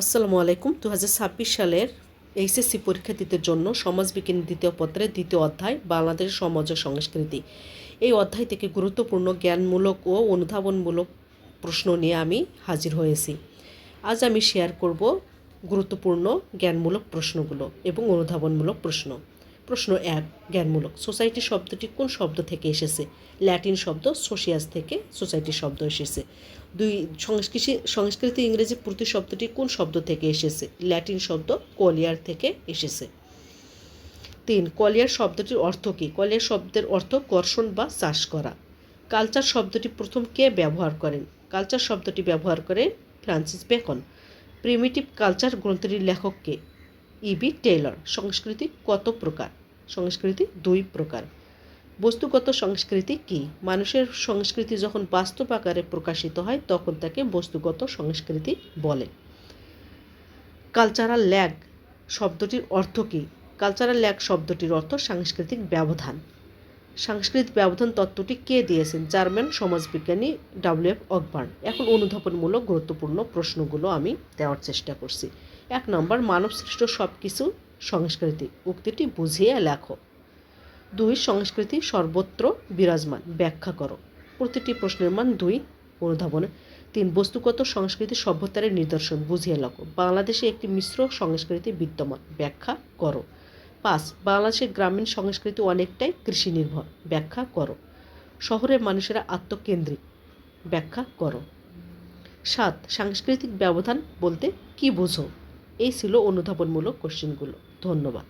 আসসালামু আলাইকুম। 2026 সালের এইচএসসি পরীক্ষা দিতে জন্য সমাজবিজ্ঞান দ্বিতীয় পত্রের দ্বিতীয় অধ্যায় বাংলাদেশ সমাজ ও সংস্কৃতি, এই অধ্যায় থেকে গুরুত্বপূর্ণ জ্ঞানমূলক ও অনুধাবনমূলক প্রশ্ন নিয়ে আমি হাজির হয়েছি। আজ আমি শেয়ার করব গুরুত্বপূর্ণ জ্ঞানমূলক প্রশ্নগুলো এবং অনুধাবনমূলক প্রশ্ন। প্রশ্ন 1, জ্ঞানমূলক। সোসাইটি শব্দটি কোন শব্দ থেকে এসেছে? ল্যাটিন শব্দ সোশিয়াস থেকে সোসাইটি শব্দ এসেছে। 2, সংস্কৃতি ইংরেজি প্রতি শব্দটি কোন শব্দ থেকে এসেছে? ল্যাটিন শব্দ কোলিয়ার থেকে এসেছে। 3, কলিয়ার শব্দটির অর্থ কী? কলিয়ার শব্দের অর্থ কর্ষণ বা চাষ করা। কালচার শব্দটি প্রথম কে ব্যবহার করেন? কালচার শব্দটি ব্যবহার করে ফ্রান্সিস বেকন। প্রিমিটিভ কালচার গ্রন্থটির লেখক কে? ইবি টেইলর। সংস্কৃতি কত প্রকার? সংস্কৃতি 2 প্রকার। বস্তুগত সংস্কৃতি কী? মানুষের সংস্কৃতি যখন বাস্তব আকারে প্রকাশিত হয় তখন তাকে বস্তুগত সংস্কৃতি বলে। কালচারাল ল্যাগ শব্দটির অর্থ কী? কালচারাল ল্যাগ শব্দটির অর্থ সাংস্কৃতিক ব্যবধান। সাংস্কৃতিক ব্যবধান তত্ত্বটি কে দিয়েছেন? জার্মান সমাজবিজ্ঞানী ডব্লিউ.এফ. অকবার্ন। এখন অনুধাবনমূলক গুরুত্বপূর্ণ প্রশ্নগুলো আমি দেওয়ার চেষ্টা করছি। 1 নম্বর, মানব সৃষ্ট সব কিছু সংস্কৃতি, উক্তিটি বুঝিয়ে লেখো। 2, সংস্কৃতি সর্বত্র বিরাজমান, ব্যাখ্যা করো। প্রতিটি প্রশ্নের মান 2 অনুধাবনে। 3, বস্তুগত সংস্কৃতি সভ্যতার নিদর্শন, বুঝিয়ে লেখো। বাংলাদেশে একটি মিশ্র সংস্কৃতি বিদ্যমান, ব্যাখ্যা করো। 5, বাংলাদেশের গ্রামীণ সংস্কৃতি অনেকটাই কৃষি নির্ভর, ব্যাখ্যা করো। শহরের মানুষেরা আত্মকেন্দ্রিক, ব্যাখ্যা করো। 7, সাংস্কৃতিক ব্যবধান বলতে কী বোঝো? এই ছিল অনুধাবনমূলক কোশ্চেনগুলো। ধন্যবাদ।